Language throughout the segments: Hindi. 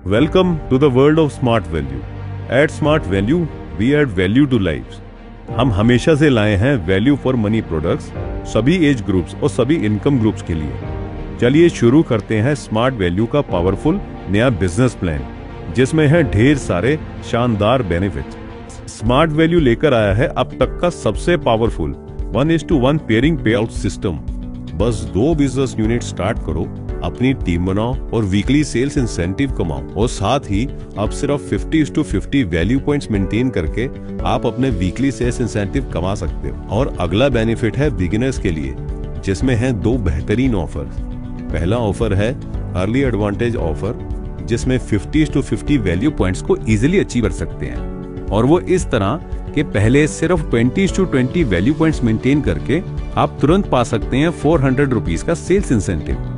Welcome to the world of Smart Value. At Smart Value, we add value to lives. हम हमेशा से लाए हैं वैल्यू फॉर मनी प्रोडक्ट्स सभी एज ग्रुप्स और सभी इनकम ग्रुप्स के लिए। चलिए शुरू करते हैं स्मार्ट वैल्यू का पावरफुल नया बिजनेस प्लान, जिसमें है ढेर सारे शानदार बेनिफिट्स। स्मार्ट वैल्यू लेकर आया है अब तक का सबसे पावरफुल 1:1 पेयरिंग पे आउट सिस्टम। बस 2 बिजनेस यूनिट स्टार्ट करो, अपनी टीम बनाओ और वीकली सेल्स इंसेंटिव कमाओ, और साथ ही अब सिर्फ 50:50 वैल्यू पॉइंट्स मेंटेन करके आप अपने वीकली सेल्स इंसेंटिव कमा सकते हो। और अगला बेनिफिट है बिगिनर्स के लिए, जिसमें हैं 2 बेहतरीन ऑफर्स। पहला ऑफर है अर्ली एडवांटेज ऑफर, जिसमें 50:50 वैल्यू पॉइंट्स को इजीली अचीव कर सकते हैं, और वो इस तरह कि पहले सिर्फ 20:20 वैल्यू पॉइंट्स मेंटेन करके आप तुरंत पा सकते हैं 400 रुपीज का सेल्स इंसेंटिव।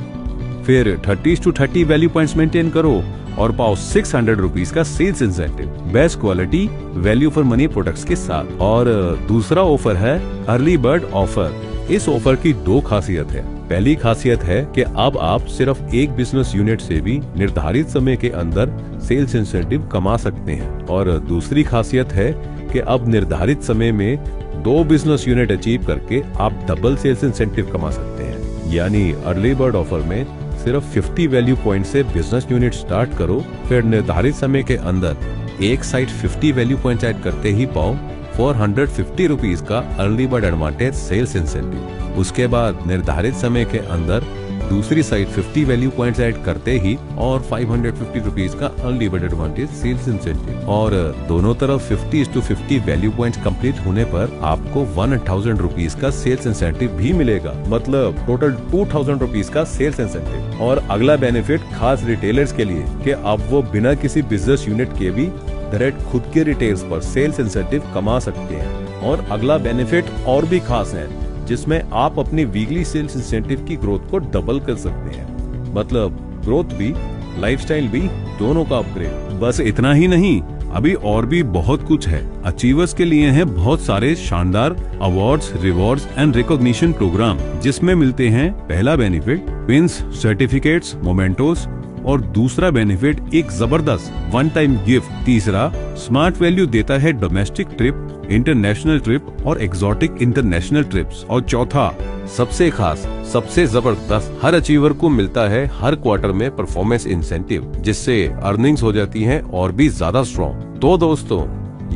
फिर 30:30 वैल्यू पॉइंट्स मेंटेन करो और पाओ 600 रुपीज का sales incentive, best quality value for money products के साथ। और दूसरा ऑफर है अर्ली बर्ड ऑफर। इस ऑफर की 2 खासियत है। पहली खासियत है कि अब आप सिर्फ एक बिजनेस यूनिट से भी निर्धारित समय के अंदर सेल्स इंसेंटिव कमा सकते हैं, और दूसरी खासियत है कि अब निर्धारित समय में 2 बिजनेस यूनिट अचीव करके आप डबल सेल्स इंसेंटिव कमा सकते हैं। यानी अर्ली बर्ड ऑफर में सिर्फ 50 वैल्यू पॉइंट से बिजनेस यूनिट स्टार्ट करो, फिर निर्धारित समय के अंदर एक साइड 50 वैल्यू पॉइंट ऐड करते ही पाओ 450 रुपीज का early bird advantage sales incentive. उसके बाद निर्धारित समय के अंदर दूसरी साइड 50 वैल्यू पॉइंट्स ऐड करते ही और 550 रुपीज का early bird advantage sales incentive. और दोनों तरफ 50:50 वैल्यू पॉइंट्स कंप्लीट होने पर आपको 1000 रुपीज का सेल्स इंसेंटिव भी मिलेगा, मतलब टोटल 2000 रुपीज का सेल्स इंसेंटिव। और अगला बेनिफिट खास रिटेलर्स के लिए कि अब वो बिना किसी बिजनेस यूनिट के भी डायरेक्ट खुद के रिटेल्स पर सेल्स इंसेंटिव कमा सकते हैं। और अगला बेनिफिट और भी खास है, जिसमें आप अपनी वीकली सेल्स इंसेंटिव की ग्रोथ को डबल कर सकते हैं, मतलब ग्रोथ भी लाइफस्टाइल भी दोनों का अपग्रेड। बस इतना ही नहीं, अभी और भी बहुत कुछ है। अचीवर्स के लिए हैं बहुत सारे शानदार awards, rewards and recognition program, जिसमें मिलते हैं पहला बेनिफिट पिन्स, सर्टिफिकेट्स, मोमेंटोस, और दूसरा बेनिफिट एक जबरदस्त वन टाइम गिफ्ट। तीसरा स्मार्ट वैल्यू देता है डोमेस्टिक ट्रिप, इंटरनेशनल ट्रिप और एक्सोटिक इंटरनेशनल ट्रिप्स। और चौथा सबसे खास, सबसे जबरदस्त, हर अचीवर को मिलता है हर क्वार्टर में परफॉर्मेंस इंसेंटिव, जिससे अर्निंग्स हो जाती हैं और भी ज्यादा स्ट्रॉन्ग। तो दोस्तों,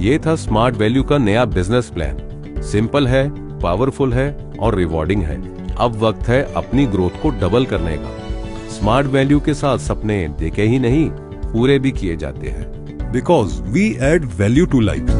ये था स्मार्ट वैल्यू का नया बिजनेस प्लान। सिंपल है, पावरफुल है और रिवॉर्डिंग है। अब वक्त है अपनी ग्रोथ को डबल करने का। स्मार्ट वैल्यू के साथ सपने देखे ही नहीं, पूरे भी किए जाते हैं। Because we add value to life.